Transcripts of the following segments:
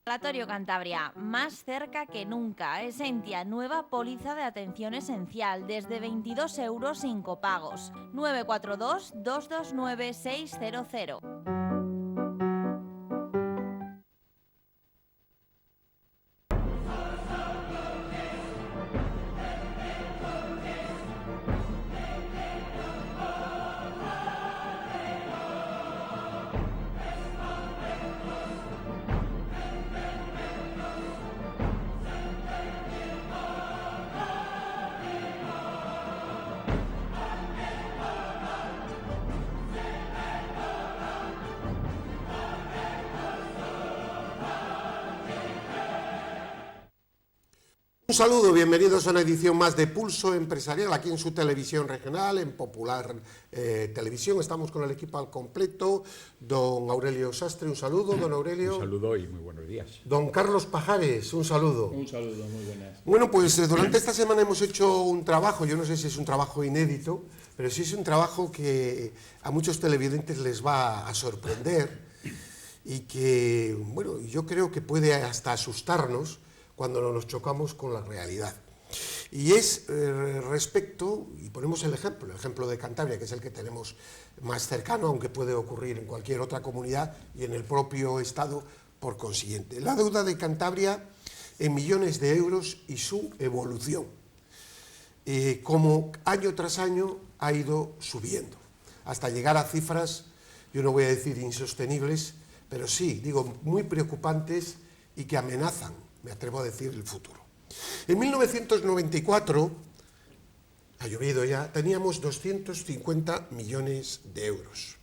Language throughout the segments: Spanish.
Ambulatorio Cantabria, más cerca que nunca. Esentia, nueva póliza de atención esencial, desde 22 euros sin copagos. 942-229-600. Un saludo, bienvenidos a una edición más de Pulso Empresarial, aquí en su televisión regional, en Popular Televisión. Estamos con el equipo al completo. Don Aurelio Sastre, un saludo, don Aurelio. Un saludo y muy buenos días. Don Carlos Pajares, un saludo. Un saludo, muy buenas. Bueno, pues durante esta semana hemos hecho un trabajo, yo no sé si es un trabajo inédito, pero sí es un trabajo que a muchos televidentes les va a sorprender y que, bueno, yo creo que puede hasta asustarnos cuando nos chocamos con la realidad. Y es respecto, y ponemos el ejemplo de Cantabria, que es el que tenemos más cercano, aunque puede ocurrir en cualquier otra comunidad y en el propio Estado por consiguiente. La deuda de Cantabria en millones de euros y su evolución, como año tras año ha ido subiendo, hasta llegar a cifras, yo no voy a decir insostenibles, pero sí, digo, muy preocupantes y que amenazan, me atrevo a decir, el futuro. En 1994, ha llovido ya, teníamos 250 millones de euros.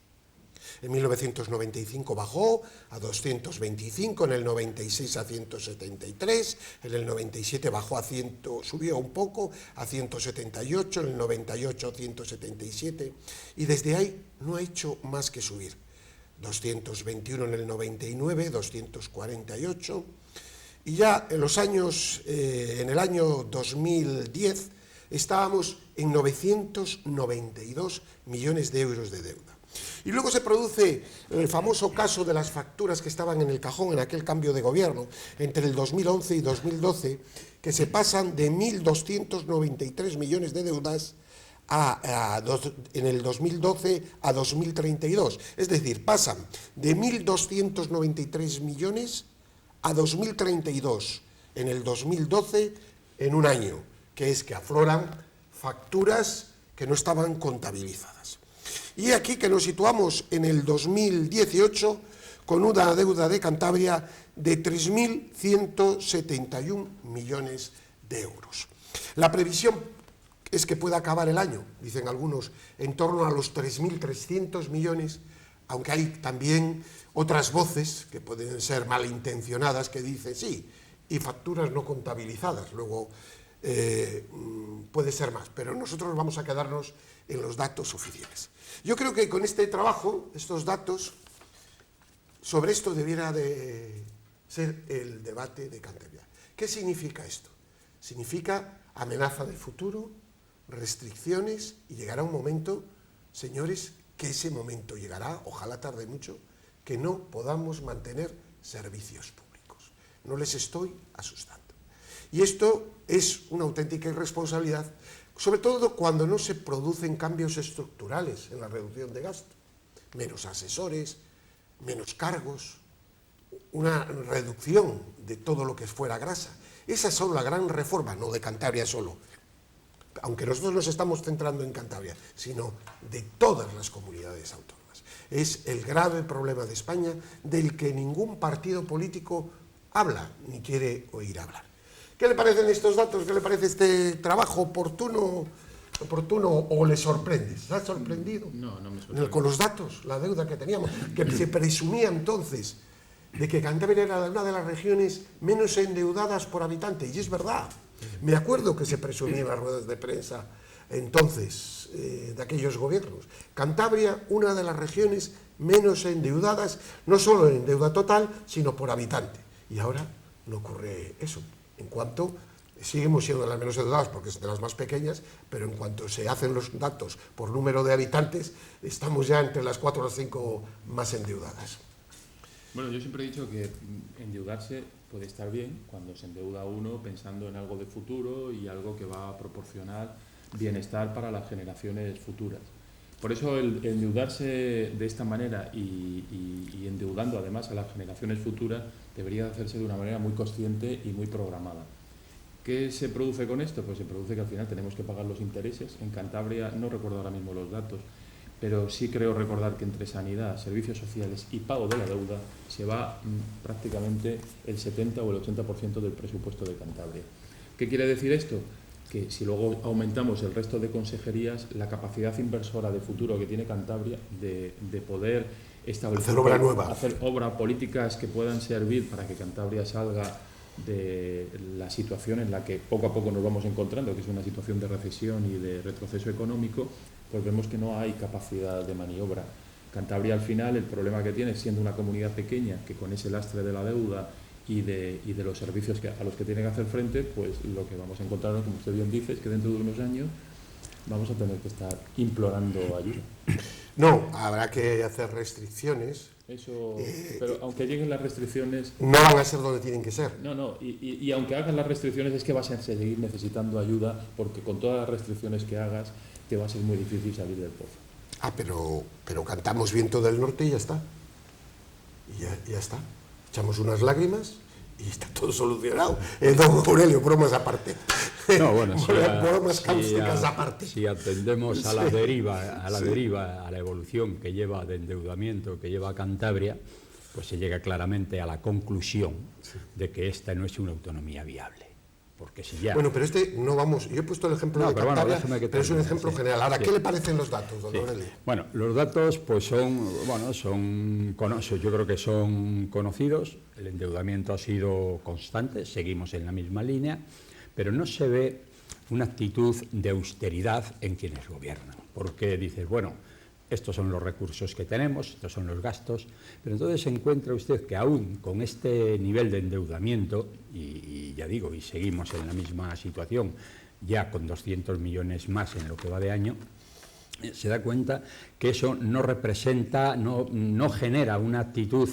En 1995 bajó a 225, en el 96 a 173, en el 97 bajó a 100, subió un poco a 178, en el 98 a 177, y desde ahí no ha hecho más que subir. 221 en el 99, 248... Y ya en los años, en el año 2010, estábamos en 992 millones de euros de deuda. Y luego se produce el famoso caso de las facturas que estaban en el cajón en aquel cambio de gobierno, entre el 2011 y 2012, que se pasan de 1.293 millones de deudas en el 2012 a 2032. Es decir, pasan de 1.293 millones a 2032, en el 2012, en un año, que es que afloran facturas que no estaban contabilizadas. Y aquí que nos situamos en el 2018 con una deuda de Cantabria de 3.171 millones de euros. La previsión es que pueda acabar el año, dicen algunos, en torno a los 3.300 millones, aunque hay también otras voces que pueden ser malintencionadas que dicen sí, y facturas no contabilizadas, luego puede ser más, pero nosotros vamos a quedarnos en los datos oficiales. Yo creo que con este trabajo, estos datos, sobre esto debiera de ser el debate de Cantabria. ¿Qué significa esto? Significa amenaza de futuro, restricciones, y llegará un momento, señores, que ese momento llegará, ojalá tarde mucho, que no podamos mantener servicios públicos. No les estoy asustando. Y esto es una auténtica irresponsabilidad, sobre todo cuando no se producen cambios estructurales en la reducción de gasto. Menos asesores, menos cargos, una reducción de todo lo que fuera grasa. Esas son la gran reforma, no de Cantabria solo, aunque nosotros nos estamos centrando en Cantabria, sino de todas las comunidades autónomas. Es el grave problema de España del que ningún partido político habla ni quiere oír hablar. ¿Qué le parecen estos datos? ¿Qué le parece este trabajo oportuno o le sorprende? ¿Se ha sorprendido? No, no me sorprende. Con los datos, la deuda que teníamos, que se presumía entonces de que Cantabria era una de las regiones menos endeudadas por habitante, y es verdad. Me acuerdo que se presumía en las ruedas de prensa entonces de aquellos gobiernos. Cantabria, una de las regiones menos endeudadas, no solo en deuda total, sino por habitante. Y ahora no ocurre eso. En cuanto, seguimos siendo de las menos endeudadas porque es de las más pequeñas, pero en cuanto se hacen los datos por número de habitantes, estamos ya entre las 4 o las 5 más endeudadas. Bueno, yo siempre he dicho que endeudarse puede estar bien cuando se endeuda uno pensando en algo de futuro y algo que va a proporcionar bienestar para las generaciones futuras. Por eso el endeudarse de esta manera y endeudando además a las generaciones futuras debería hacerse de una manera muy consciente y muy programada. ¿Qué se produce con esto? Pues se produce que al final tenemos que pagar los intereses. En Cantabria, no recuerdo ahora mismo los datos, pero sí creo recordar que entre sanidad, servicios sociales y pago de la deuda se va prácticamente el 70 o el 80% del presupuesto de Cantabria. ¿Qué quiere decir esto? Que si luego aumentamos el resto de consejerías, la capacidad inversora de futuro que tiene Cantabria de poder establecer hacer obra nueva, hacer obra, políticas que puedan servir para que Cantabria salga de la situación en la que poco a poco nos vamos encontrando, que es una situación de recesión y de retroceso económico, pues vemos que no hay capacidad de maniobra. Cantabria al final el problema que tiene, siendo una comunidad pequeña, que con ese lastre de la deuda y de los servicios a los que tiene que hacer frente, pues lo que vamos a encontrar, como usted bien dice, es que dentro de unos años vamos a tener que estar implorando ayuda. No, habrá que hacer restricciones. Eso, pero aunque lleguen las restricciones... No van a ser donde tienen que ser. No, y aunque hagan las restricciones es que vas a seguir necesitando ayuda, porque con todas las restricciones que hagas te va a ser muy difícil salir del pozo. Pero cantamos Viento del Norte y ya está. Y ya está. Echamos unas lágrimas y está todo solucionado. Don Aurelio, bromas aparte. No, bueno, bromas cáusticas aparte. Si atendemos a la deriva, a la evolución que lleva de endeudamiento que lleva Cantabria, pues se llega claramente a la conclusión de que esta no es una autonomía viable. Porque si ya... Bueno, pero no vamos... Yo he puesto el ejemplo de Cantabria, pero es un ejemplo general. Ahora, ¿qué le parecen los datos, don Aurelio? Bueno, los datos pues son yo creo que son conocidos. El endeudamiento ha sido constante, seguimos en la misma línea, pero no se ve una actitud de austeridad en quienes gobiernan. Porque dices, bueno, estos son los recursos que tenemos, estos son los gastos, pero entonces se encuentra usted que aún con este nivel de endeudamiento, y ya digo, y seguimos en la misma situación, ya con 200 millones más en lo que va de año, se da cuenta que eso no representa, no genera una actitud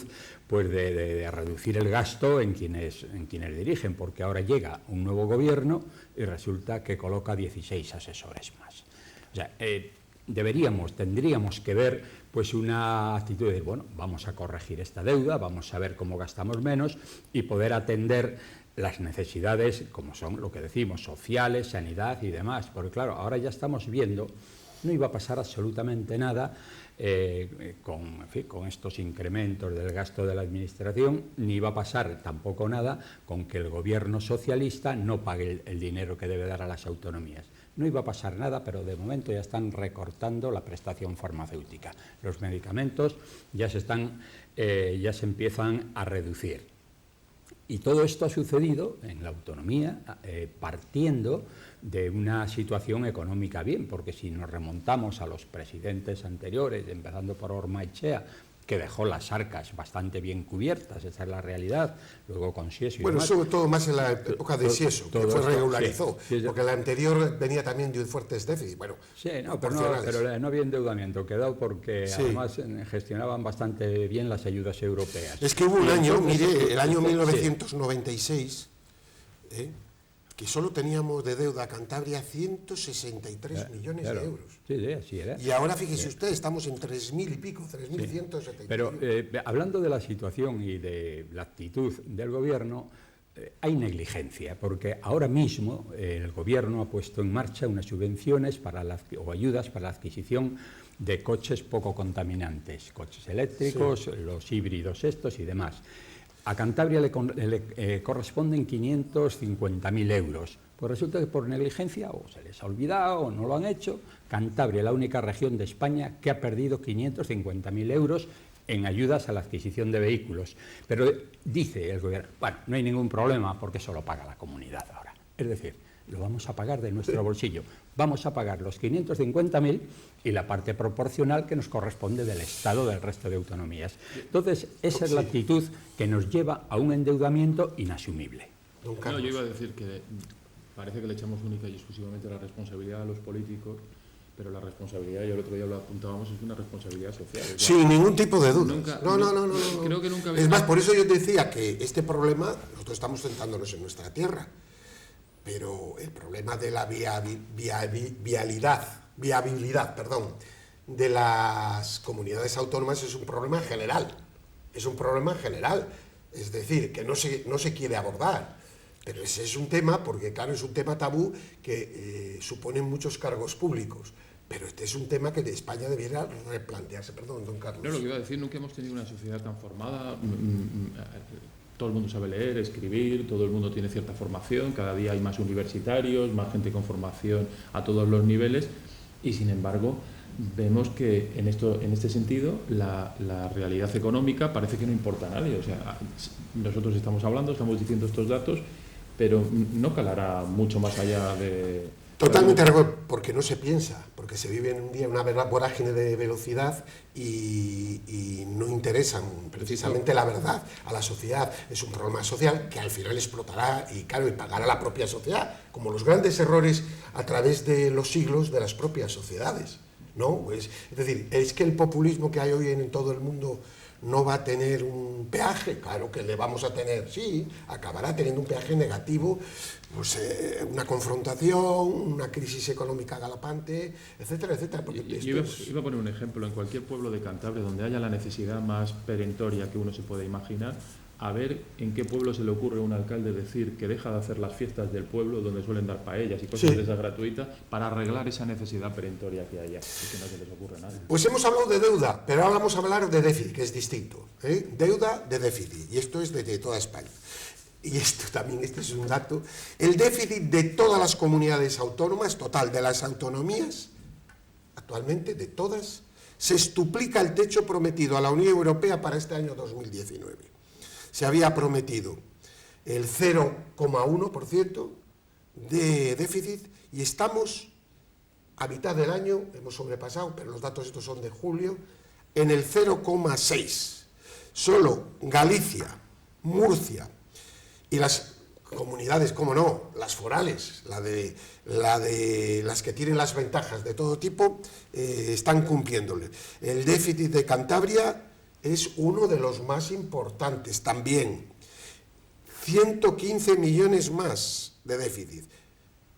pues de reducir el gasto en quienes dirigen, porque ahora llega un nuevo gobierno y resulta que coloca 16 asesores más. O sea, tendríamos que ver pues una actitud de, bueno, vamos a corregir esta deuda, vamos a ver cómo gastamos menos y poder atender las necesidades, como son lo que decimos, sociales, sanidad y demás. Porque claro, ahora ya estamos viendo, no iba a pasar absolutamente nada con estos incrementos del gasto de la administración, ni iba a pasar tampoco nada con que el gobierno socialista no pague el dinero que debe dar a las autonomías. No iba a pasar nada, pero de momento ya están recortando la prestación farmacéutica. Los medicamentos ya se empiezan a reducir. Y todo esto ha sucedido en la autonomía partiendo de una situación económica bien, porque si nos remontamos a los presidentes anteriores, empezando por Ormaechea, que dejó las arcas bastante bien cubiertas, esa es la realidad, luego con Sieso y bueno, demás. sobre todo más en la época de Sieso, que fue regularizó, sí, porque la anterior venía también de un fuerte déficit. Bueno, sí, pero no había endeudamiento, quedado porque además gestionaban bastante bien las ayudas europeas. Es que hubo un año, mire, el año 1996, que solo teníamos de deuda a Cantabria 163 millones de euros. Sí, así era. Y ahora, fíjese usted, estamos en 3.000 y pico, 3.170. Pero hablando de la situación y de la actitud del gobierno, hay negligencia, porque ahora mismo el gobierno ha puesto en marcha unas subvenciones o ayudas para la adquisición de coches poco contaminantes, coches eléctricos, los híbridos estos y demás. A Cantabria le corresponden 550.000 euros. Pues resulta que por negligencia o se les ha olvidado o no lo han hecho, Cantabria es la única región de España que ha perdido 550.000 euros en ayudas a la adquisición de vehículos. Pero dice el gobierno, bueno, no hay ningún problema porque eso lo paga la comunidad ahora. Es decir, lo vamos a pagar de nuestro bolsillo. Vamos a pagar los 550.000 y la parte proporcional que nos corresponde del Estado del resto de autonomías. Entonces, esa es la actitud que nos lleva a un endeudamiento inasumible. No, yo iba a decir que parece que le echamos única y exclusivamente la responsabilidad a los políticos, pero la responsabilidad, y el otro día lo apuntábamos, es una responsabilidad social. Sin ningún tipo de duda. Nunca, No. Creo que nunca... Es más, por eso yo decía que este problema, nosotros estamos centrándonos en nuestra tierra, pero el problema de la viabilidad, de las comunidades autónomas es un problema general. Es un problema general. Es decir, que no se quiere abordar. Pero ese es un tema, porque claro, es un tema tabú que supone muchos cargos públicos. Pero este es un tema que de España debiera replantearse. Perdón, don Carlos. No, lo que iba a decir, nunca hemos tenido una sociedad tan formada. Todo el mundo sabe leer, escribir, todo el mundo tiene cierta formación, cada día hay más universitarios, más gente con formación a todos los niveles, y sin embargo vemos que en este sentido la realidad económica parece que no importa a nadie. O sea, nosotros estamos hablando, estamos diciendo estos datos, pero no calará mucho más allá de... Totalmente de acuerdo, porque no se piensa, porque se vive en un día una vorágine de velocidad y no interesan precisamente la verdad a la sociedad. Es un problema social que al final explotará y claro, y pagará la propia sociedad, como los grandes errores a través de los siglos de las propias sociedades, ¿no? Pues, es decir, es que el populismo que hay hoy en todo el mundo no va a tener un peaje, claro que le vamos a tener, sí, acabará teniendo un peaje negativo, pues una confrontación, una crisis económica galopante, etcétera, etcétera. Porque iba a poner un ejemplo, en cualquier pueblo de Cantabria donde haya la necesidad más perentoria que uno se pueda imaginar, a ver en qué pueblo se le ocurre a un alcalde decir que deja de hacer las fiestas del pueblo donde suelen dar paellas y cosas de esas gratuitas para arreglar esa necesidad perentoria que haya, y que no se les ocurre nada. Pues hemos hablado de deuda, pero ahora vamos a hablar de déficit, que es distinto, ¿eh? Deuda de déficit, y esto es de toda España. Y esto también, este es un dato, el déficit de todas las comunidades autónomas, total de las autonomías, actualmente de todas, se extuplica el techo prometido a la Unión Europea para este año 2019. Se había prometido el 0,1% de déficit y estamos a mitad del año, hemos sobrepasado, pero los datos estos son de julio, en el 0,6%. Solo Galicia, Murcia y las comunidades, cómo no, las forales, las que tienen las ventajas de todo tipo, están cumpliéndole. El déficit de Cantabria es uno de los más importantes también. 115 millones más de déficit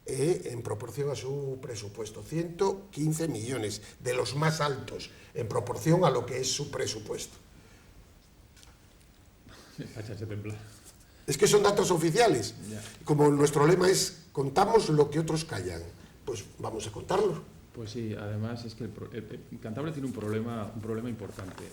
en proporción a su presupuesto. 115 millones, de los más altos en proporción a lo que es su presupuesto. Es que son datos oficiales. Como nuestro lema es, contamos lo que otros callan, pues vamos a contarlo. Pues sí, además es que Cantabria tiene un problema importante.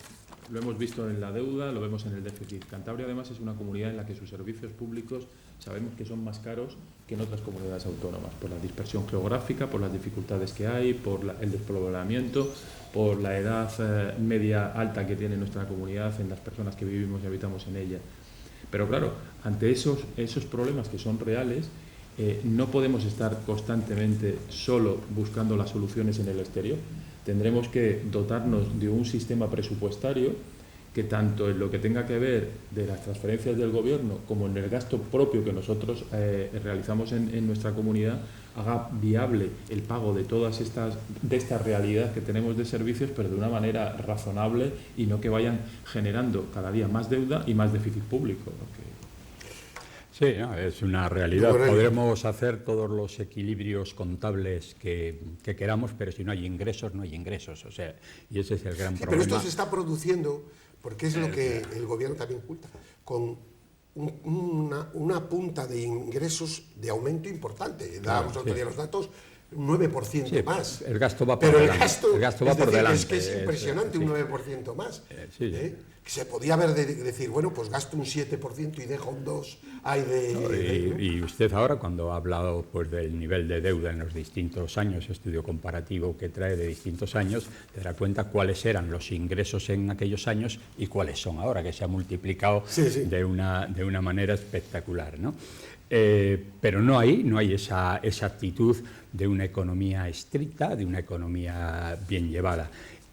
Lo hemos visto en la deuda, lo vemos en el déficit. Cantabria además es una comunidad en la que sus servicios públicos sabemos que son más caros que en otras comunidades autónomas, por la dispersión geográfica, por las dificultades que hay, por el despoblamiento, por la edad media alta que tiene nuestra comunidad en las personas que vivimos y habitamos en ella. Pero claro, ante esos problemas que son reales, no podemos estar constantemente solo buscando las soluciones en el exterior. Tendremos que dotarnos de un sistema presupuestario que tanto en lo que tenga que ver de las transferencias del gobierno como en el gasto propio que nosotros realizamos en nuestra comunidad haga viable el pago de todas esta realidad que tenemos de servicios, pero de una manera razonable y no que vayan generando cada día más deuda y más déficit público. Sí, no, es una realidad. Podremos hacer todos los equilibrios contables que queramos, pero si no hay ingresos, no hay ingresos. O sea, y ese es el gran problema. Pero esto se está produciendo, porque es lo que el gobierno también oculta, con una punta de ingresos de aumento importante. Dábamos otro día los datos, 9% más. El gasto va por delante. El gasto va por delante. Es que es impresionante, un 9% más. Se podía haber decir, bueno, pues gasto un 7% y dejo un 2%. Y usted ahora, cuando ha hablado pues, del nivel de deuda en los distintos años, estudio comparativo que trae de distintos años, te dará cuenta cuáles eran los ingresos en aquellos años y cuáles son ahora, que se ha multiplicado de una manera espectacular, ¿no? Pero no hay esa actitud de una economía estricta, de una economía bien llevada.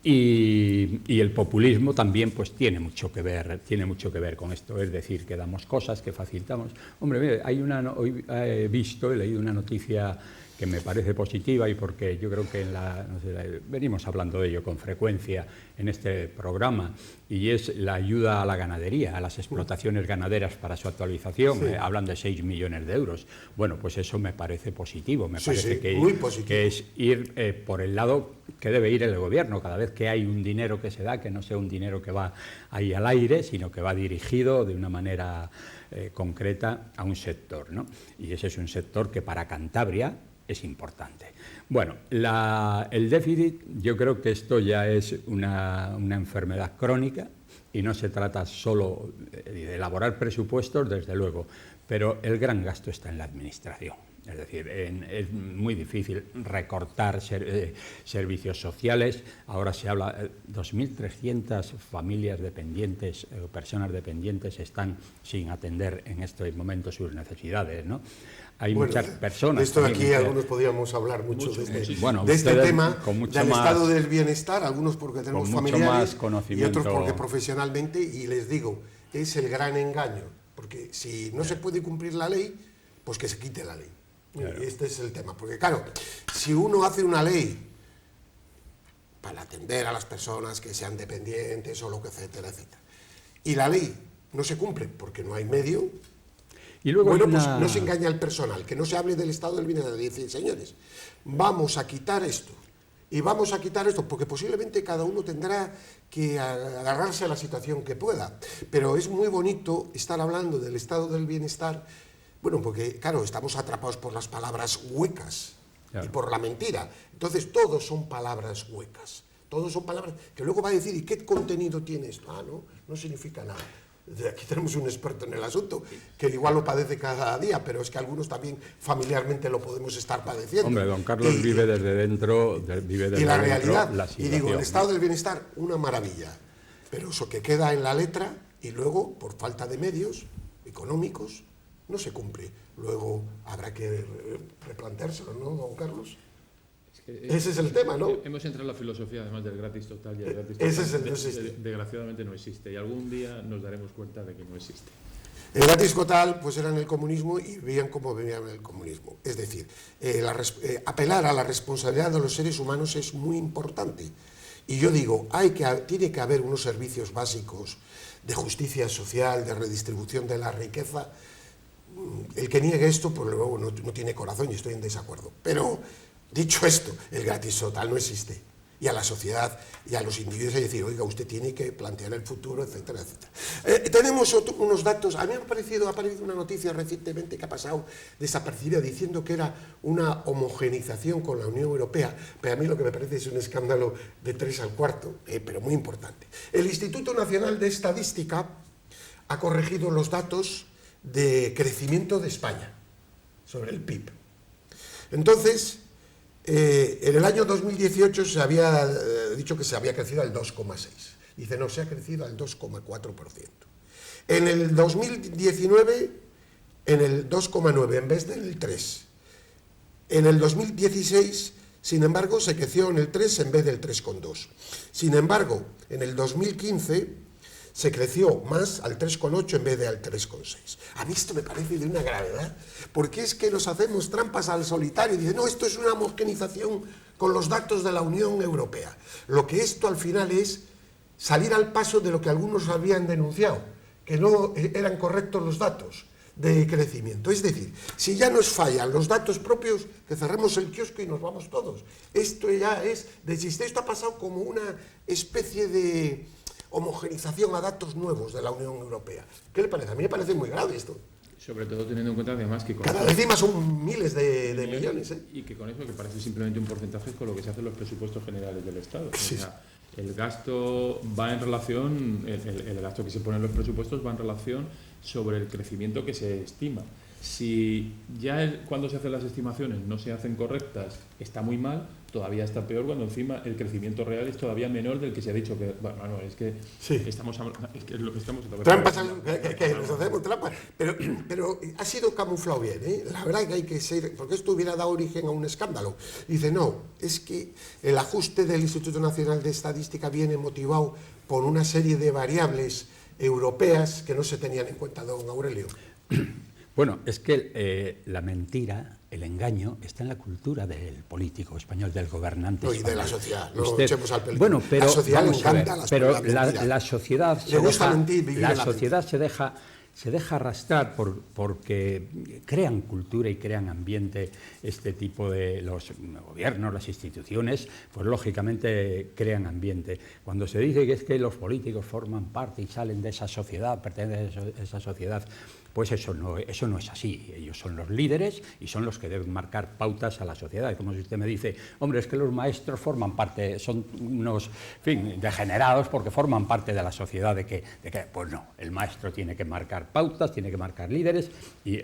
Y el populismo también pues tiene mucho que ver con esto, es decir, que damos cosas, que facilitamos. Hombre, mire, hoy he leído una noticia que me parece positiva y porque yo creo que venimos hablando de ello con frecuencia en este programa, y es la ayuda a la ganadería, a las explotaciones ganaderas para su actualización. Hablan de 6 millones de euros. Bueno, pues eso me parece positivo, me parece que es ir por el lado que debe ir el gobierno. Cada vez que hay un dinero que se da, que no sea un dinero que va ahí al aire, sino que va dirigido de una manera concreta a un sector, ¿no? Y ese es un sector que para Cantabria es importante. Bueno, el déficit, yo creo que esto ya es una enfermedad crónica y no se trata solo de elaborar presupuestos, desde luego, pero el gran gasto está en la administración. Es decir, es muy difícil recortar servicios sociales. Ahora se habla de 2.300 familias dependientes, personas dependientes están sin atender en este momento sus necesidades, ¿no? Hay muchas personas. De esto de aquí algunos podríamos hablar mucho de este tema, del más, estado del bienestar, algunos porque tenemos familiares y otros porque profesionalmente, y les digo, es el gran engaño, porque si no se puede cumplir la ley, pues que se quite la ley. Claro. Este es el tema, porque claro, si uno hace una ley para atender a las personas que sean dependientes o lo que etcétera, etcétera, y la ley no se cumple porque no hay medio, y luego bueno, pues no se engaña al personal, que no se hable del estado del bienestar, dicen, señores, vamos a quitar esto, y vamos a quitar esto, porque posiblemente cada uno tendrá que agarrarse a la situación que pueda, pero es muy bonito estar hablando del estado del bienestar. Bueno, porque, claro, estamos atrapados por las palabras huecas, claro, y por la mentira. Entonces, todos son palabras huecas. Todos son palabras que luego va a decir, ¿y qué contenido tiene esto? Ah, no significa nada. Aquí tenemos un experto en el asunto, que igual lo padece cada día, pero es que algunos también familiarmente lo podemos estar padeciendo. Hombre, don Carlos vive desde dentro, y la realidad, y digo, el estado del bienestar, una maravilla. Pero eso que queda en la letra, y luego, por falta de medios económicos, no se cumple. Luego habrá que replanteárselo, ¿no, don Carlos? Ese es el tema, ¿no? Hemos entrado en la filosofía, además del gratis total, y el gratis total desgraciadamente no existe, y algún día nos daremos cuenta de que no existe. El gratis total, pues era en el comunismo y veían cómo venía el comunismo. Es decir, apelar a la responsabilidad de los seres humanos es muy importante. Y yo digo, tiene que haber unos servicios básicos de justicia social, de redistribución de la riqueza. El que niegue esto, pues luego no tiene corazón y estoy en desacuerdo. Pero, dicho esto, el gratis total no existe. Y a la sociedad y a los individuos hay que decir, oiga, usted tiene que plantear el futuro, etcétera, etcétera. Tenemos unos datos. A mí ha aparecido una noticia recientemente que ha pasado desapercibida diciendo que era una homogenización con la Unión Europea, pero a mí lo que me parece es un escándalo de 3 al cuarto, pero muy importante. El Instituto Nacional de Estadística ha corregido los datos de crecimiento de España sobre el PIB. Entonces, en el año 2018 se había dicho que se había crecido al 2,6. Dice, no, se ha crecido al 2,4%. En el 2019, en el 2,9 en vez del 3. En el 2016, sin embargo, se creció en el 3 en vez del 3,2. Sin embargo, en el 2015 se creció más al 3,8 en vez de al 3,6. A mí esto me parece de una gravedad, porque es que nos hacemos trampas al solitario y dicen, no, esto es una homogenización con los datos de la Unión Europea. Lo que esto al final es salir al paso de lo que algunos habían denunciado, que no eran correctos los datos de crecimiento. Es decir, si ya nos fallan los datos propios, que cerremos el kiosco y nos vamos todos. Esto ya es de chiste. Esto ha pasado como una especie de homogenización a datos nuevos de la Unión Europea. ¿Qué le parece? A mí me parece muy grave esto. Sobre todo teniendo en cuenta además que... Cada vez más son miles de millones. Y que con eso, que parece simplemente un porcentaje, es con lo que se hacen los presupuestos generales del Estado. Sí. O sea, el gasto va en relación, el gasto que se pone en los presupuestos va en relación sobre el crecimiento que se estima. Si ya cuando se hacen las estimaciones no se hacen correctas, está muy mal, todavía está peor cuando encima el crecimiento real es todavía menor del que se ha dicho que, bueno, es que sí, estamos trampas, que nos hacemos trampas, pero ha sido camuflado bien, ¿eh? La verdad que hay que ser, porque esto hubiera dado origen a un escándalo. Dice, no, es que el ajuste del Instituto Nacional de Estadística viene motivado por una serie de variables europeas que no se tenían en cuenta, don Aurelio. Bueno, es que la mentira el engaño está en la cultura del político español, del gobernante No, y español. de la sociedad, no Usted, echemos al peligro. bueno, pero La sociedad le vamos a ver, encanta las pero mentiras. la sociedad Le gusta mentir, vivir en la sociedad se deja arrastrar porque crean cultura y crean ambiente. Este tipo de los gobiernos, las instituciones, pues lógicamente crean ambiente. Cuando se dice que es que los políticos forman parte y salen de esa sociedad, pertenecen a esa sociedad, pues eso no es así. Ellos son los líderes y son los que deben marcar pautas a la sociedad. Es como si usted me dice, hombre, es que los maestros forman parte, son unos, degenerados porque forman parte de la sociedad. ¿De qué? Pues no, el maestro tiene que marcar pautas, tiene que marcar líderes y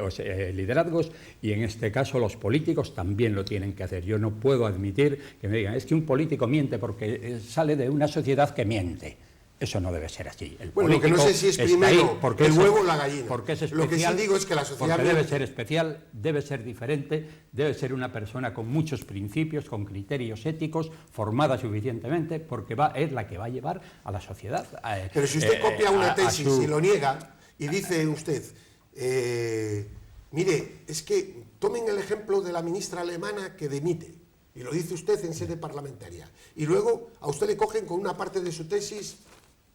liderazgos, y en este caso los políticos también lo tienen que hacer. Yo no puedo admitir que me digan, es que un político miente porque sale de una sociedad que miente. Eso no debe ser así. Bueno, lo que no sé si es primero el huevo o la gallina. Porque es especial, lo que sí digo es que la sociedad debe ser especial, debe ser diferente, debe ser una persona con muchos principios, con criterios éticos, formada suficientemente, porque es la que va a llevar a la sociedad. Pero si usted copia una tesis y lo niega y dice usted, mire, es que tomen el ejemplo de la ministra alemana que dimite, y lo dice usted en sede parlamentaria, y luego a usted le cogen con una parte de su tesis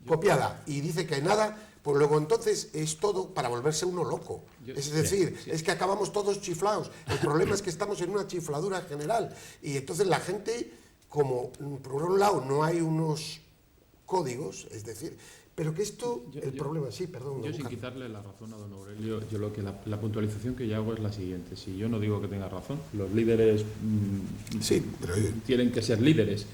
copiada y dice que nada, pues luego entonces es todo para volverse uno loco. Es decir, es que acabamos todos chiflados. El problema es que estamos en una chifladura general y entonces la gente, como por un lado no hay unos códigos, es decir, pero que esto, problema, sí, perdón. Yo sin quitarle la razón a don Aurelio, yo lo que la puntualización que yo hago es la siguiente. Si yo no digo que tenga razón, los líderes tienen que ser líderes.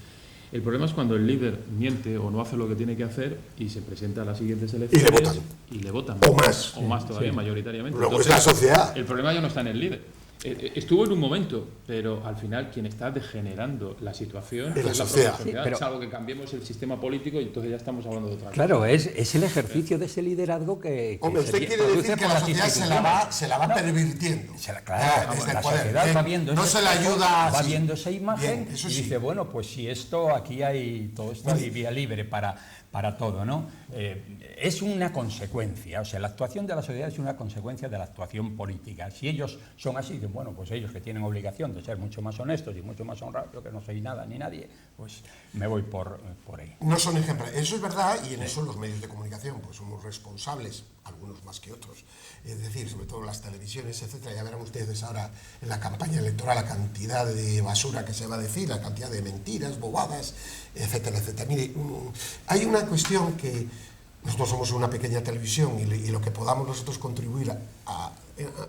El problema es cuando el líder miente o no hace lo que tiene que hacer y se presenta a las siguientes elecciones y le votan. O más todavía, mayoritariamente. Luego es la sociedad. El problema ya no está en el líder. Estuvo en un momento, pero al final quien está degenerando la situación es la sociedad. sociedad. Sí, pero salvo que cambiemos el sistema político y entonces ya estamos hablando de otra cosa. Claro, es el ejercicio de ese liderazgo que hombre, usted quiere decir que la sociedad se la va pervirtiendo. Claro, desde la el poder. sociedad va viendo, no se la ayuda, va viendo esa imagen bien, y dice, bueno, pues si esto, aquí hay todo esto, hay vía libre para todo, ¿no? Es una consecuencia, o sea, la actuación de la sociedad es una consecuencia de la actuación política. Si ellos son así, bueno, pues ellos que tienen obligación de ser mucho más honestos y mucho más honrados, yo que no soy nada ni nadie, pues me voy por ahí. No son ejemplares, eso es verdad, y en eso los medios de comunicación pues somos responsables, algunos más que otros, es decir, sobre todo las televisiones, etcétera. Ya verán ustedes ahora en la campaña electoral la cantidad de basura que se va a decir, la cantidad de mentiras, bobadas, etcétera, etcétera. Mire, hay una cuestión que nosotros somos una pequeña televisión y lo que podamos nosotros contribuir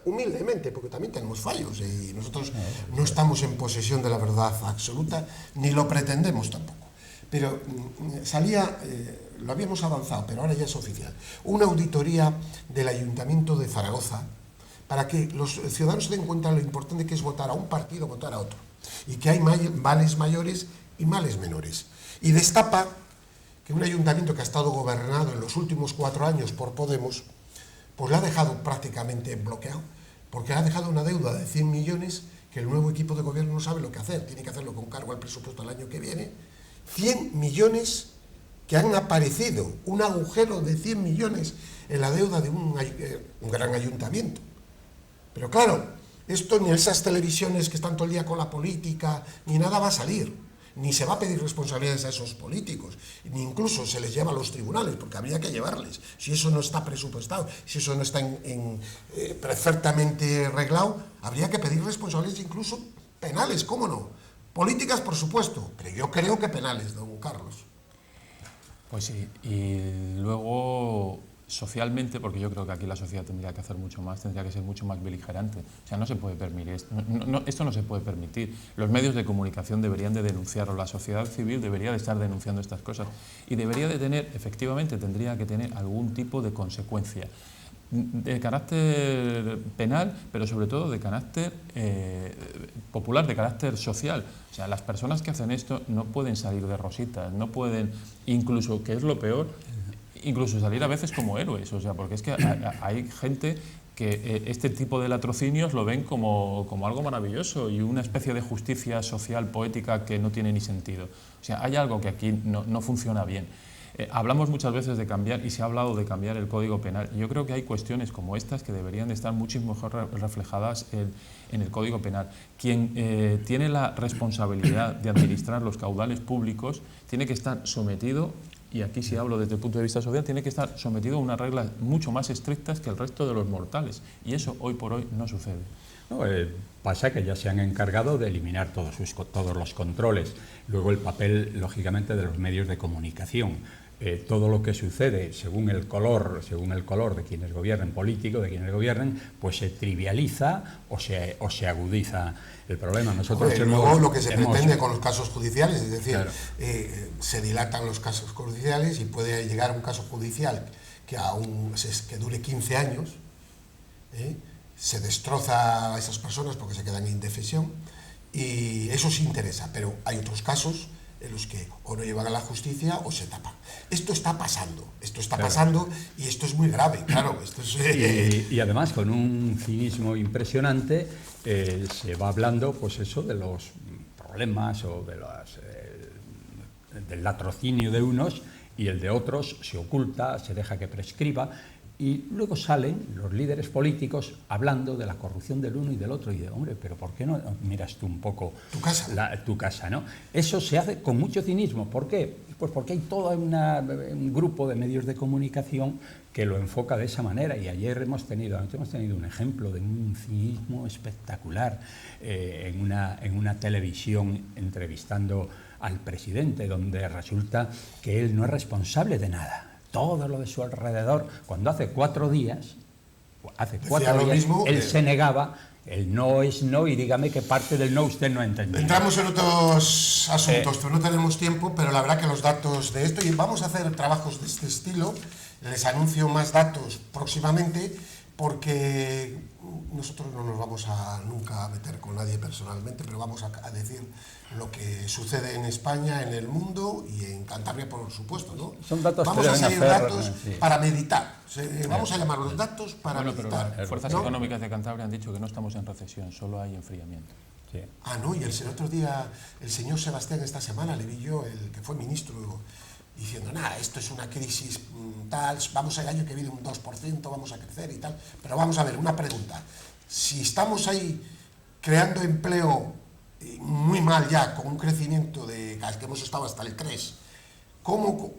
humildemente, porque también tenemos fallos y nosotros no estamos en posesión de la verdad absoluta, ni lo pretendemos tampoco. Pero lo habíamos avanzado, pero ahora ya es oficial, una auditoría del Ayuntamiento de Zaragoza para que los ciudadanos se den cuenta de lo importante que es votar a un partido, votar a otro, y que hay males mayores y males menores. Y destapa que un ayuntamiento que ha estado gobernado en los últimos 4 años por Podemos, pues lo ha dejado prácticamente bloqueado, porque ha dejado una deuda de 100 millones que el nuevo equipo de gobierno no sabe lo que hacer, tiene que hacerlo con cargo al presupuesto del año que viene. 100 millones que han aparecido, un agujero de 100 millones en la deuda de un gran ayuntamiento. Pero claro, esto ni esas televisiones que están todo el día con la política, ni nada va a salir. Ni se va a pedir responsabilidades a esos políticos, ni incluso se les lleva a los tribunales, porque habría que llevarles. Si eso no está presupuestado, si eso no está perfectamente reglado, habría que pedir responsabilidades incluso penales, ¿cómo no? Políticas, por supuesto, pero yo creo que penales, don Carlos. Pues sí, y luego socialmente, porque yo creo que aquí la sociedad tendría que hacer mucho más, tendría que ser mucho más beligerante. O sea, no se puede permitir esto, esto no se puede permitir. Los medios de comunicación deberían de denunciarlo, la sociedad civil debería de estar denunciando estas cosas y debería de tener, efectivamente, tendría que tener algún tipo de consecuencia de carácter penal, pero sobre todo de carácter popular, de carácter social. O sea, las personas que hacen esto no pueden salir de rositas, no pueden, incluso, que es lo peor, incluso salir a veces como héroes, o sea, porque es que hay gente que este tipo de latrocinios lo ven como algo maravilloso y una especie de justicia social, poética, que no tiene ni sentido. O sea, hay algo que aquí no funciona bien. Hablamos muchas veces de cambiar, y se ha hablado de cambiar el Código Penal. Yo creo que hay cuestiones como estas que deberían de estar mucho mejor reflejadas en el Código Penal. Quien tiene la responsabilidad de administrar los caudales públicos tiene que estar sometido, y aquí sí hablo desde el punto de vista social, tiene que estar sometido a unas reglas mucho más estrictas que el resto de los mortales, y eso hoy por hoy no sucede. No, pasa que ya se han encargado de eliminar todos los controles. Luego el papel, lógicamente, de los medios de comunicación. Todo lo que sucede según el color de quienes gobiernen, político, de quienes gobiernen, pues se trivializa o se agudiza el problema. Nosotros luego lo que se pretende con los casos judiciales, es decir, claro, se dilatan los casos judiciales y puede llegar un caso judicial que dure 15 años, se destroza a esas personas porque se quedan en indefensión, y eso sí interesa, pero hay otros casos en los que o no llevan a la justicia o se tapan. Esto está pasando, y esto es muy grave, claro. Esto es, y además con un cinismo impresionante se va hablando, pues eso, de los problemas o del latrocinio de unos, y el de otros se oculta, se deja que prescriba. Y luego salen los líderes políticos hablando de la corrupción del uno y del otro, y de, hombre, pero ¿por qué no miras tú un poco tu casa, ¿no? Eso se hace con mucho cinismo. ¿Por qué? Pues porque hay todo un grupo de medios de comunicación que lo enfoca de esa manera, y ayer hemos tenido un ejemplo de un cinismo espectacular en una televisión entrevistando al presidente, donde resulta que él no es responsable de nada. Todo lo de su alrededor, cuando hace 4 días, él se negaba, el no es no, y dígame qué parte del no usted no ha entendido. Entramos en otros asuntos, pero no tenemos tiempo, pero la verdad que los datos de esto, y vamos a hacer trabajos de este estilo, les anuncio más datos próximamente, porque nosotros no nos vamos nunca a meter con nadie personalmente, pero vamos a decir lo que sucede en España, en el mundo y en Cantabria, por supuesto, ¿no? Son datos vamos que a seguir datos sí, para meditar. Vamos a llamarlos datos para meditar. Pero las fuerzas económicas de Cantabria han dicho que no estamos en recesión, solo hay enfriamiento. Sí. No, y el otro día, el señor Sebastián, esta semana, le vi yo, el que fue ministro, diciendo, esto es una crisis tal, vamos al año que viene un 2%, vamos a crecer y tal. Pero vamos a ver, una pregunta. Si estamos ahí creando empleo muy mal ya, con un crecimiento que hemos estado hasta el 3, ¿cómo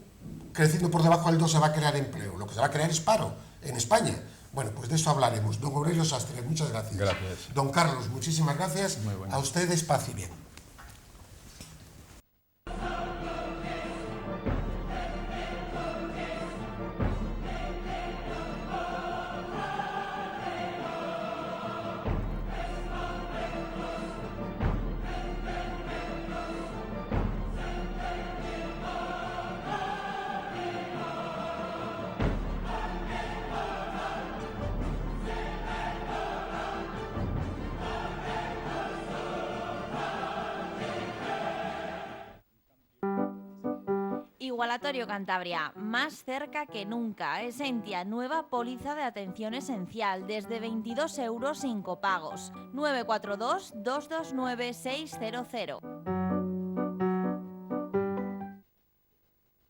creciendo por debajo del 2 se va a crear empleo? Lo que se va a crear es paro en España. Bueno, pues de eso hablaremos. Don Aurelio Sastre, muchas gracias. Gracias. Don Carlos, muchísimas gracias. Muy bueno. A ustedes, paz y bien. Igualatorio Cantabria, más cerca que nunca. Esentia, nueva póliza de atención esencial, desde 22 € sin copagos. 942 229 600.